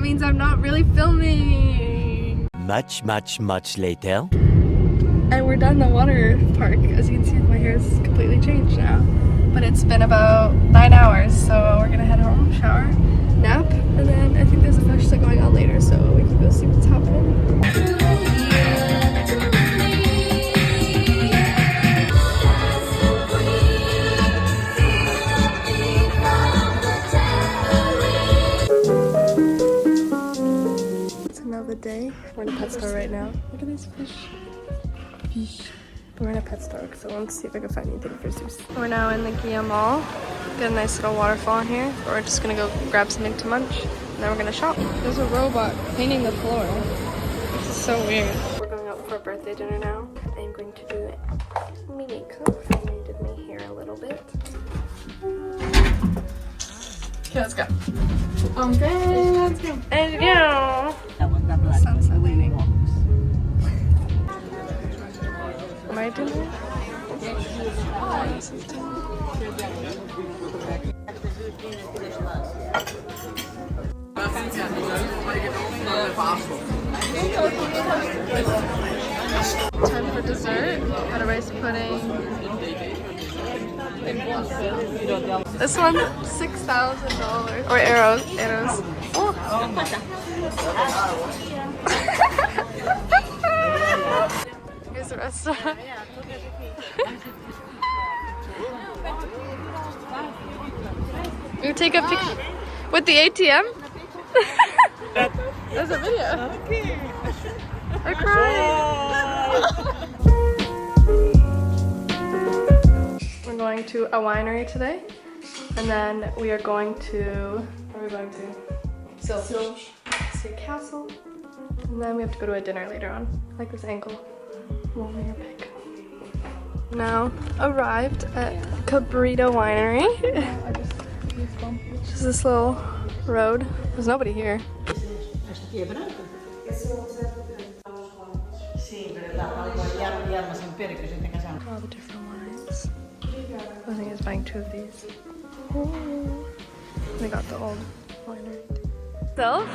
means I'm not really filming. Much later. And we're done the water park. As you can see, my hair is completely changed now. But it's been about 9 hours, so we're gonna head home, shower, nap, and then I think there's a fashion show going on later, so we can go see what's happening. It's another day. We're in a pet store right now. Look at these fish. We're in a pet store because I want to see if I can find anything for Zeus. We're now in the Gia Mall. Got a nice little waterfall in here. We're just gonna go grab something to munch, and then we're gonna shop. There's a robot cleaning the floor. This is so weird. We're going out for a birthday dinner now. I'm going to do me makeup. I did my hair a little bit. Okay, let's go. Okay, let's go. Let's go. Sunset lighting. Am I doing it? Time for dessert. Got a rice pudding. This one, $6,000. Or arrows. Oh. Here's the restaurant. You take a picture with the ATM? There's a video. Okay. I'm crying. We're going to a winery today, and then we are going to. Where are we going to? Silves. See a castle, and then we have to go to a dinner later on. I like this angle. Warming your pick. Now arrived at Cabrito Winery. Just this little road. There's nobody here. All the different wines. I think he's buying 2 of these. Ooh. We got the old winery. Still,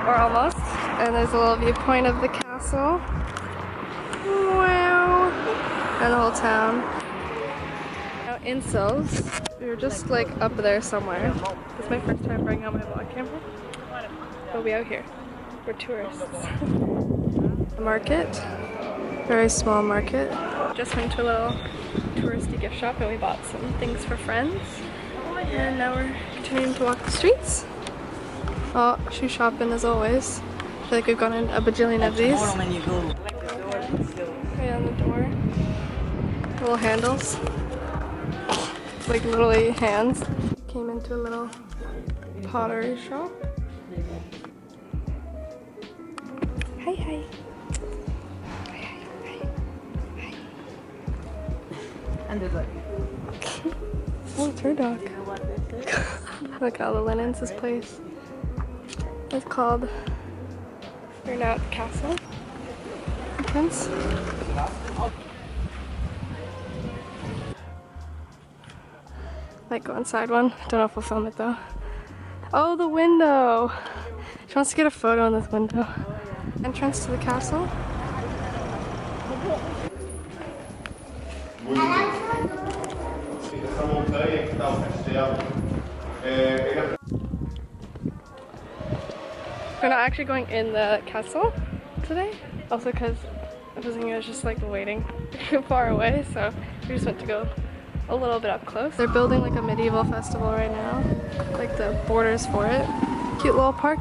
or almost. And there's a little viewpoint of the castle. Wow. And the whole town. Now in Silves, we were just like up there somewhere. This is my first time bringing out my vlog camera. We'll be out here. We're tourists. The market. Very small market. Just went to a little touristy gift shop and we bought some things for friends. And now we're continuing to walk the streets. Oh, shoe shopping as always. I feel like we've gone in a bajillion of these. Right on the door. Little handles. It's like literally hands. Came into a little pottery shop. Hi, hi. Hi. And there's like. Oh, it's her dog. Look at all the linens. This place is called. We're now at the castle. Entrance. Might go inside one. Don't know if we'll film it though. Oh, the window! She wants to get a photo in this window. Entrance to the castle. We're not actually going in the castle today. Also because I was just like waiting far away, so we just went to go a little bit up close. They're building like a medieval festival right now, like the borders for it. Cute little park.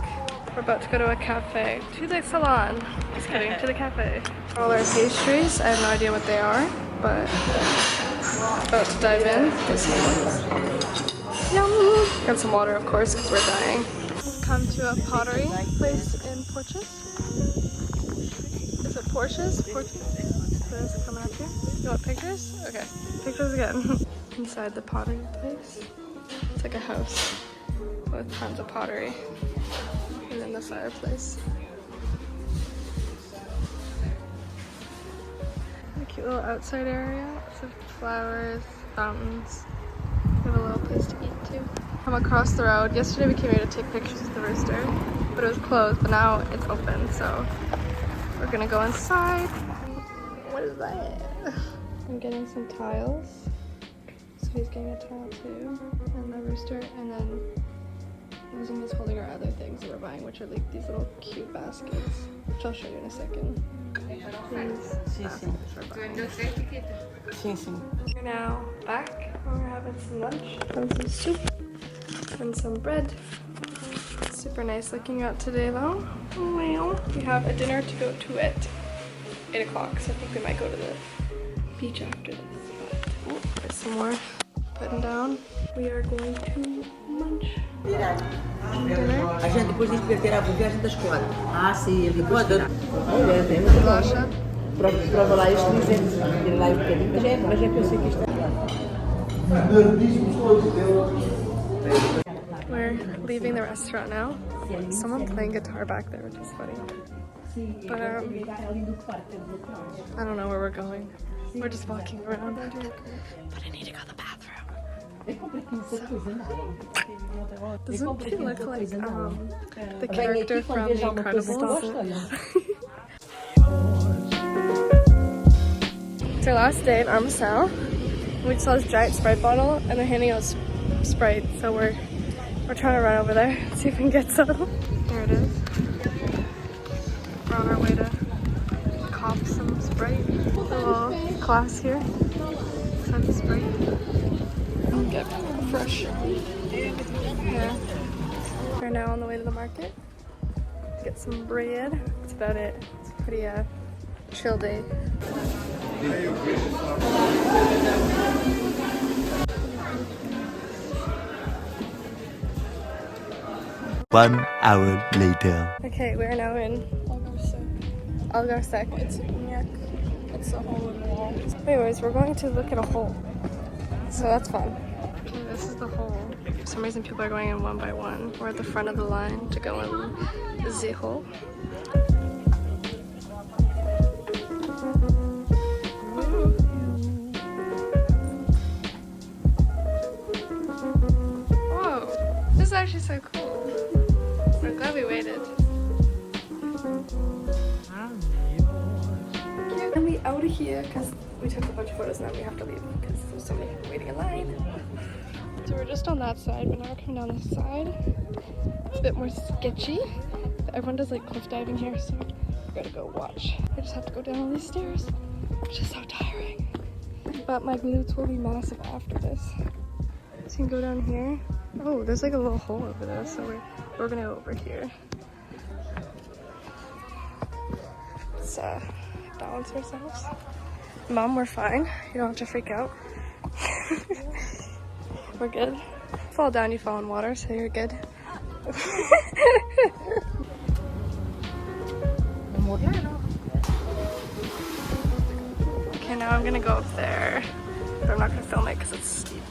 We're about to go to a cafe. To the salon. Just kidding, to the cafe. All our pastries, I have no idea what they are, but about to dive in. Yum! Got some water, of course, because we're dying. We've come to a pottery place in Porches. Is it Porches? What is it coming up here? You want pictures? Okay, pictures again. Inside the pottery place. It's like a house with tons of pottery. And then the fireplace. A cute little outside area. Lots of flowers, fountains. We have a little place to eat too. Come across the road. Yesterday we came here to take pictures of the rooster, but it was closed, but now it's open, so we're gonna go inside. What is that? I'm getting some tiles. So he's getting a tile too, and the rooster, and then Rosamond's holding our other things that we're buying, which are like these little cute baskets, which I'll show you in a second. These baskets we're buying. We're now back. We're having some lunch, having some soup, and some bread. Super nice looking out today though. Well, we have a dinner to go to at 8 o'clock, so I think we might go to the beach after this. But there's some more putting down. We are going to lunch. Dinner. A gente depois diz Querteira, a gente da escola. Ah, sim, ele pode. Bolacha. Prova lá este presente. Ir lá um bocadinho, mas é que eu sei que isto We're leaving the restaurant now. Someone playing guitar back there, which is funny. But I don't know where we're going. We're just walking around. But I need to go to the bathroom. Doesn't he look like the character from The Incredibles? It's our last day at Armacao. We saw this giant Sprite bottle and they're handing us Sprite, so we're trying to run over there, see if we can get some. There it is. We're on our way to cop some Sprite. A little class here. Some Sprite. Get fresh. Yeah. We're now on the way to the market. Get some bread. That's about it. It's a pretty chill day. 1 hour later. Okay, we're now in Algar Seco. It's a hole in the wall. Anyways, we're going to look at a hole. So that's fun. Okay, this is the hole. For some reason people are going in one by one. We're at the front of the line to go in the hole. Whoa, this is actually so cool. I'm glad we waited. And we out of here because we took a bunch of photos and now we have to leave because there's so many people waiting in line. So we're just on that side, but now we're coming down this side. It's a bit more sketchy. But everyone does like cliff diving here, so we're gonna go watch. I just have to go down all these stairs, which is so tiring. But my glutes will be massive after this. So you can go down here. Oh, there's like a little hole over there, so we're gonna go over here. Let's balance ourselves. Mom, we're fine. You don't have to freak out. We're good. Fall down, you fall in water, so you're good. Okay, now I'm gonna go up there, but I'm not gonna film it because it's steep.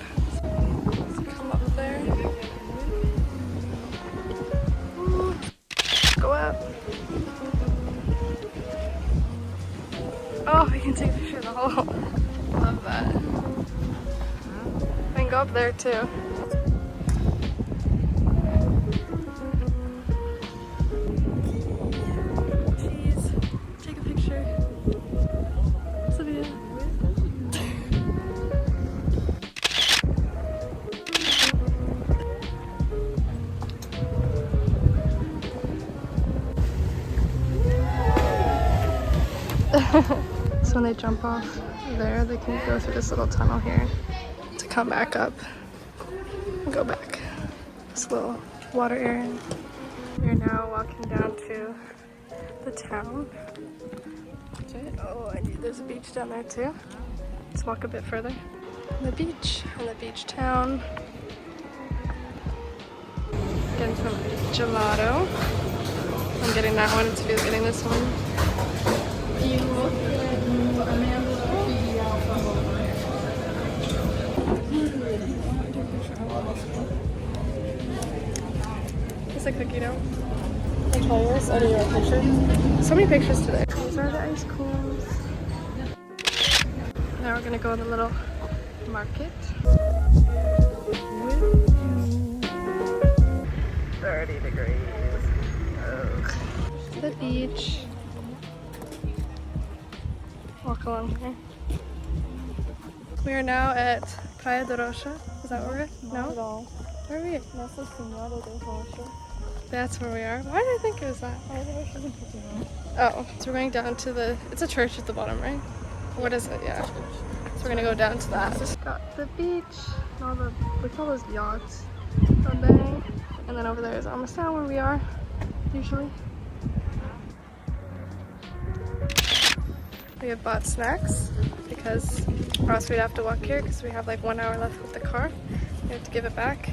Let's come up there. Ooh. Go up. Oh, we can take a picture of the hole. Love that. We can go up there too. Jeez. Take a picture. It's a video. So when they jump off there, they can go through this little tunnel here to come back up and go back. This little water area. We're now walking down to the town. Oh, there's a beach down there too. Let's walk a bit further. The beach and the beach town. Getting some gelato. I'm getting that one. It's getting this one. It's a cookie dough. I'll try yours. I do your picture. So many pictures today. These are the ice creams. Now we're gonna go in the little market. 30 degrees. Ugh. To the beach. Walk along here. We are now at Praia de Rocha. Is that where we're at? No? Not at all. Where are we? Nossa Senhora de Rocha. That's where we are. Why did I think it was that? Praia de Rocha in Portugal. Oh, so we're going down to the... It's a church at the bottom, right? What is it? Yeah. So we're gonna go down to that. Got the beach. And all the... Look at all those yachts down there. And then over there is Armacao where we are, usually. We have bought snacks because or else we'd have to walk here because we have like 1 hour left with the car. We have to give it back.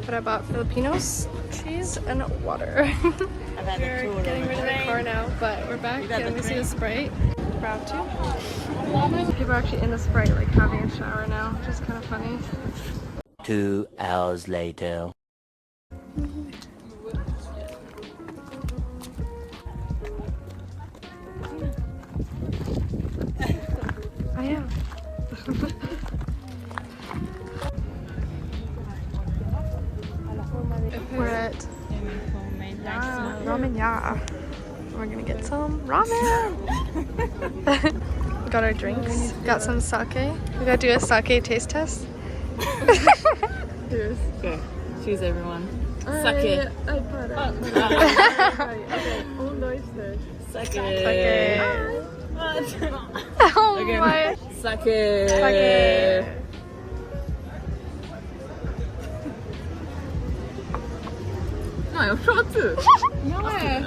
But I bought Filipinos, cheese, and water. We're getting rid of the car now, but we're back and we see the Sprite. Proud to. People are actually in the Sprite like having a shower now, which is kind of funny. 2 hours later. I am. We're at ramen, yeah. We're gonna get some ramen. We got our drinks. Got some sake. We gotta do a sake taste test. Cheers. Okay, cheers everyone. Sake. I bought it. Okay, un, dois, tres. Sake. Sake. Oh Okay. my. Sake. Sake. Não, é o shot. Não é.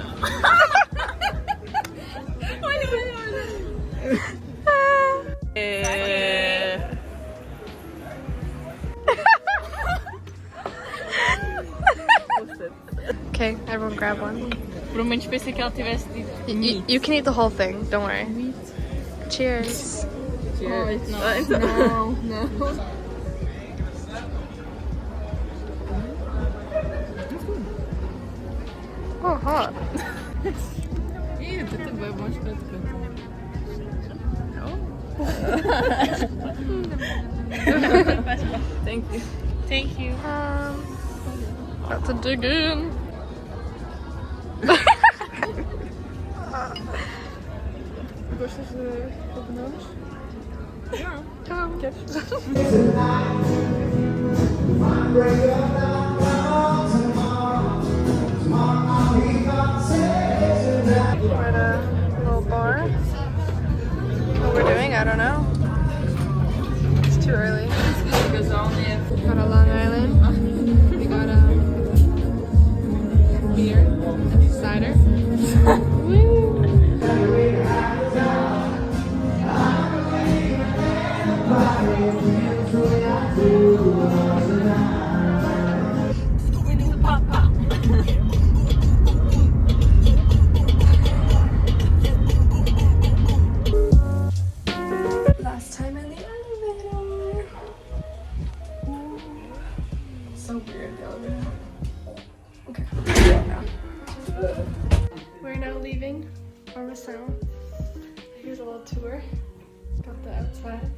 Okay, everyone grab one. Por um momento pensei que ela tivesse dito. You can eat the whole thing, don't worry. Cheers. Cheers. No, no. Oh, hot. Ih, tu também é bom aspecto. Thank you. Thank you. Got to dig in. Gostas de cogumelos? Não. Queres? We're at a little bar. What we're doing, I don't know. It's too early. Got a Long Island. We got beer, cider. Woo! Last time in the elevator. So weird, the elevator. Okay. We're now leaving Armacao. Here's a little tour. Got the outside.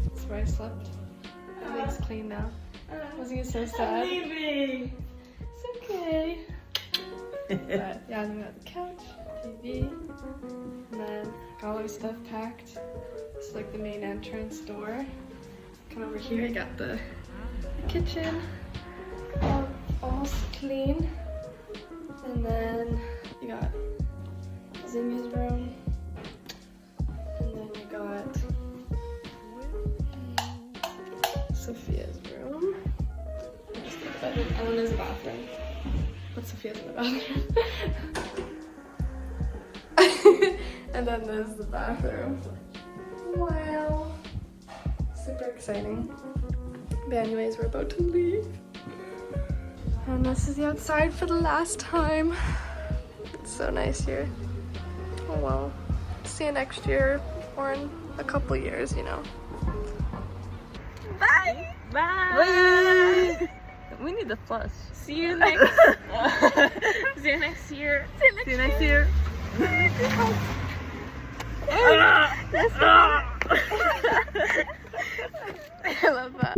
That's where I slept. Everything's clean now. Wasn't it so sad? I'm leaving. It's okay. But yeah, then we got the couch, TV, and then got all our stuff packed. This is like the main entrance door. Come over here, you got the kitchen, almost clean. And then you got Zinga's room. And then you got Sophia's room. Just the bedroom. And then there's a bathroom. But Sophia's in the bathroom. And then there's the bathroom. Wow. Super exciting. But anyways, we're about to leave. And this is the outside for the last time. It's so nice here. Oh well. See you next year or in a couple years, you know. Bye! Bye. We need the flush. See you next See you next year. See you next year. I love that.